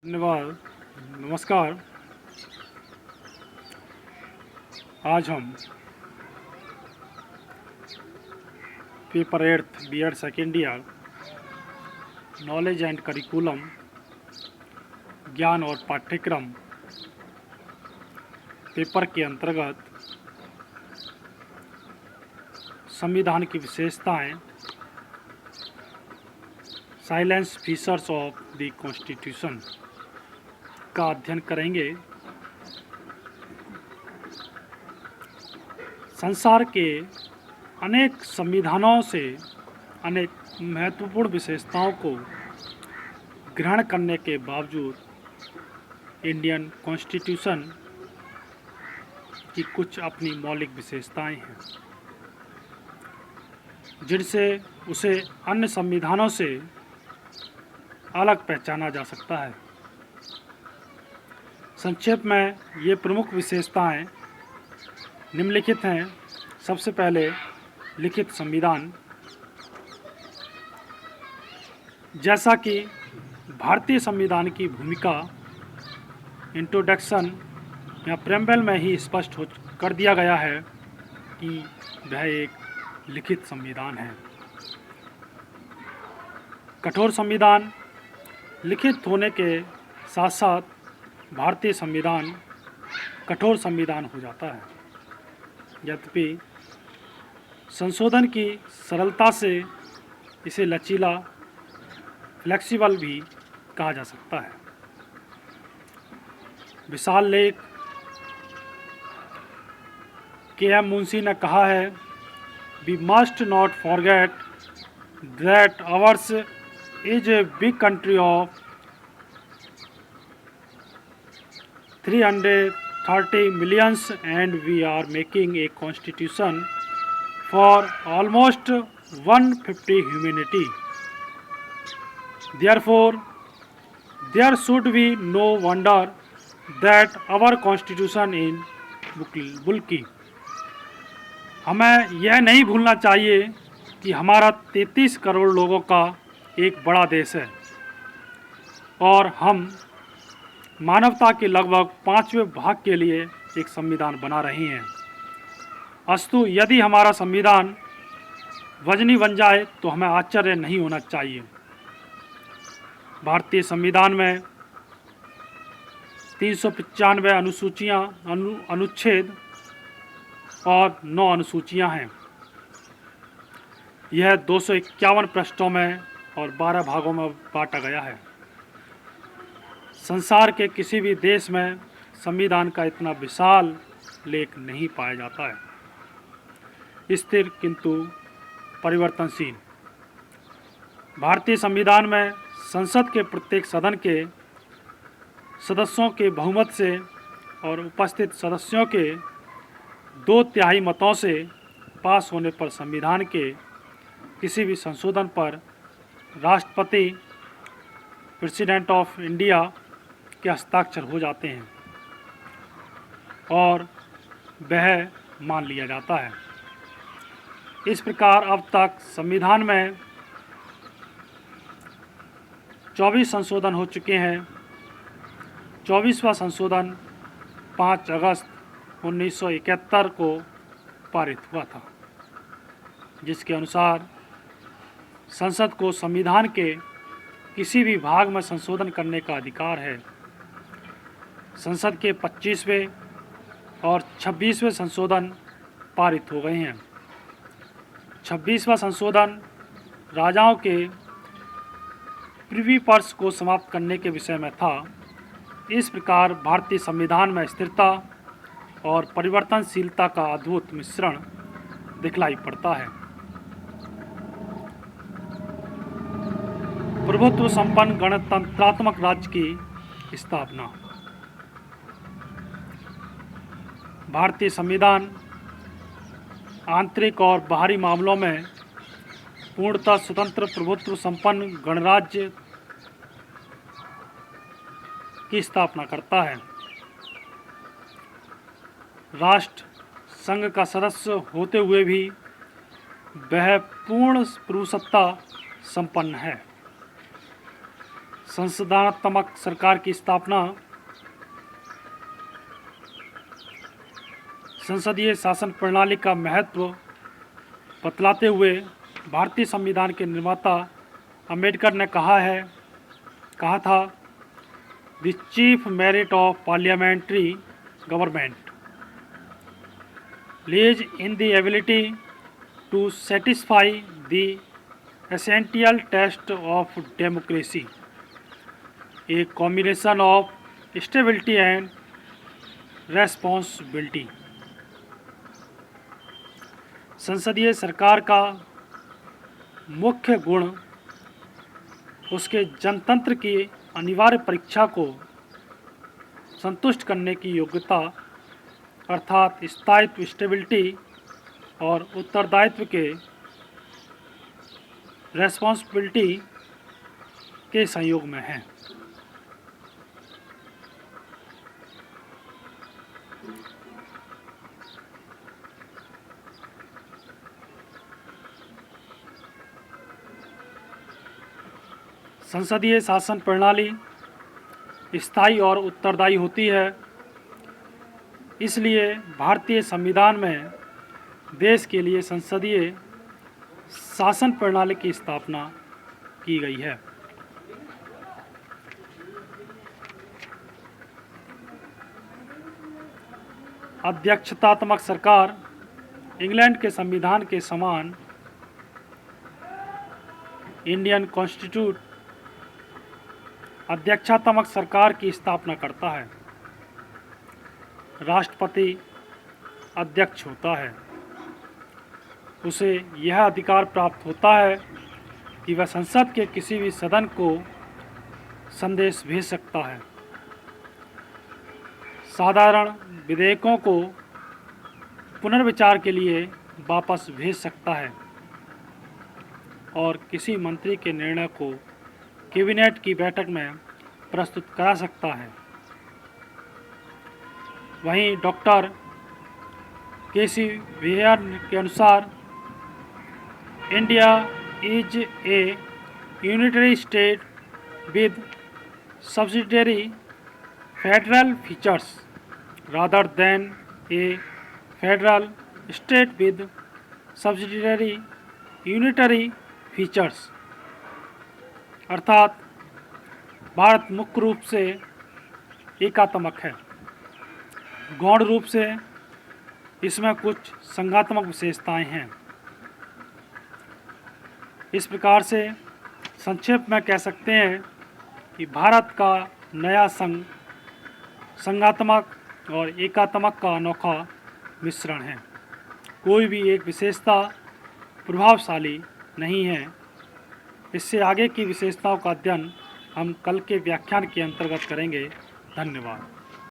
धन्यवाद। नमस्कार। आज हम paper 8th B.Ed second year knowledge and curriculum ज्ञान और पाठ्यक्रम पेपर के अंतर्गत संविधान की विशेषताएं, silence features of the constitution का अध्ययन करेंगे। संसार के अनेक संविधानों से अनेक महत्वपूर्ण विशेषताओं को ग्रहण करने के बावजूद इंडियन कॉन्स्टिट्यूशन की कुछ अपनी मौलिक विशेषताएं हैं, जिनसे उसे अन्य संविधानों से अलग पहचाना जा सकता है। संक्षेप में ये प्रमुख विशेषताएं निम्नलिखित हैं। सबसे पहले लिखित संविधान। जैसा कि भारतीय संविधान की भूमिका इंट्रोडक्शन या प्रेम्बल में ही स्पष्ट कर दिया गया है कि वह एक लिखित संविधान है। कठोर संविधान। लिखित होने के साथ साथ भारतीय संविधान कठोर संविधान हो जाता है, यद्यपि संशोधन की सरलता से इसे लचीला फ्लेक्सिबल भी कहा जा सकता है। विशाल लेख। के.एम. मुंशी ने कहा है, we must not forget that ours is a big country of 330 millions and we are making a constitution for almost 150 humanity. Therefore, there should be no wonder that our constitution is bulky. हमें यह नहीं भूलना चाहिए कि हमारा 33 करोड़ लोगों का एक बड़ा देश है और हम मानवता के लगभग 5वें भाग के लिए एक संविधान बना रहे हैं। अस्तु यदि हमारा संविधान वजनी बन जाए तो हमें आश्चर्य नहीं होना चाहिए। भारतीय संविधान में 395 अनुसूचियाँ, अनुच्छेद और 9 अनुसूचियाँ हैं। यह 251 पृष्ठों में और 12 भागों में बांटा गया है। संसार के किसी भी देश में संविधान का इतना विशाल लेख नहीं पाया जाता है। स्थिर किंतु परिवर्तनशील। भारतीय संविधान में संसद के प्रत्येक सदन के सदस्यों के बहुमत से और उपस्थित सदस्यों के 2/3 मतों से पास होने पर संविधान के किसी भी संशोधन पर राष्ट्रपति, प्रेसिडेंट ऑफ इंडिया के हस्ताक्षर हो जाते हैं और वह मान लिया जाता है। इस प्रकार अब तक संविधान में 24 संशोधन हो चुके हैं। 24वां संशोधन 5 अगस्त 1971 को पारित हुआ था, जिसके अनुसार संसद को संविधान के किसी भी भाग में संशोधन करने का अधिकार है। संसद के 25वें और 26वें संशोधन पारित हो गए हैं। 26वां संशोधन राजाओं के प्रिवी पर्स को समाप्त करने के विषय में था। इस प्रकार भारतीय संविधान में स्थिरता और परिवर्तनशीलता का अद्भुत मिश्रण दिखलाई पड़ता है। प्रभुत्व संपन्न गणतंत्रात्मक राज्य की स्थापना। भारतीय संविधान आंतरिक और बाहरी मामलों में पूर्णतः स्वतंत्र प्रभुत्व संपन्न गणराज्य की स्थापना करता है। राष्ट्र संघ का सदस्य होते हुए भी वह पूर्ण प्रभुसत्ता संपन्न है। संसदनात्मक सरकार की स्थापना संसदीय शासन प्रणाली का महत्व बतलाते हुए भारतीय संविधान के निर्माता अंबेडकर ने कहा था, the chief merit of parliamentary government lies in the ability to satisfy the essential test of democracy, a combination of stability and responsibility. संसदीय सरकार का मुख्य गुण उसके जनतंत्र की अनिवार्य परीक्षा को संतुष्ट करने की योग्यता अर्थात स्थायित्व स्टेबिलिटी और उत्तरदायित्व के रेस्पॉन्सिबिलिटी के संयोग में है। संसदीय शासन प्रणाली स्थायी और उत्तरदायी होती है, इसलिए भारतीय संविधान में देश के लिए संसदीय शासन प्रणाली की स्थापना की गई है। अध्यक्षतात्मक सरकार इंग्लैंड के संविधान के समान इंडियन कॉन्स्टिट्यूट अध्यक्षतात्मक सरकार की स्थापना करता है। राष्ट्रपति अध्यक्ष होता है। उसे यह अधिकार प्राप्त होता है कि वह संसद के किसी भी सदन को संदेश भेज सकता है, साधारण विधेयकों को पुनर्विचार के लिए वापस भेज सकता है और किसी मंत्री के निर्णय को कैबिनेट की बैठक में प्रस्तुत करा सकता है। वहीं डॉक्टर केसी वेयर के अनुसार India is a unitary state with subsidiary federal features rather than A federal state with subsidiary unitary features, अर्थात भारत मुख्य रूप से एकात्मक है, गौण रूप से इसमें कुछ संघात्मक विशेषताएं हैं। इस प्रकार से संक्षेप में कह सकते हैं कि भारत का नया संघ संघात्मक और एकात्मक का अनोखा मिश्रण है। कोई भी एक विशेषता प्रभावशाली नहीं है। इससे आगे की विशेषताओं का अध्ययन हम कल के व्याख्यान के अंतर्गत करेंगे। धन्यवाद।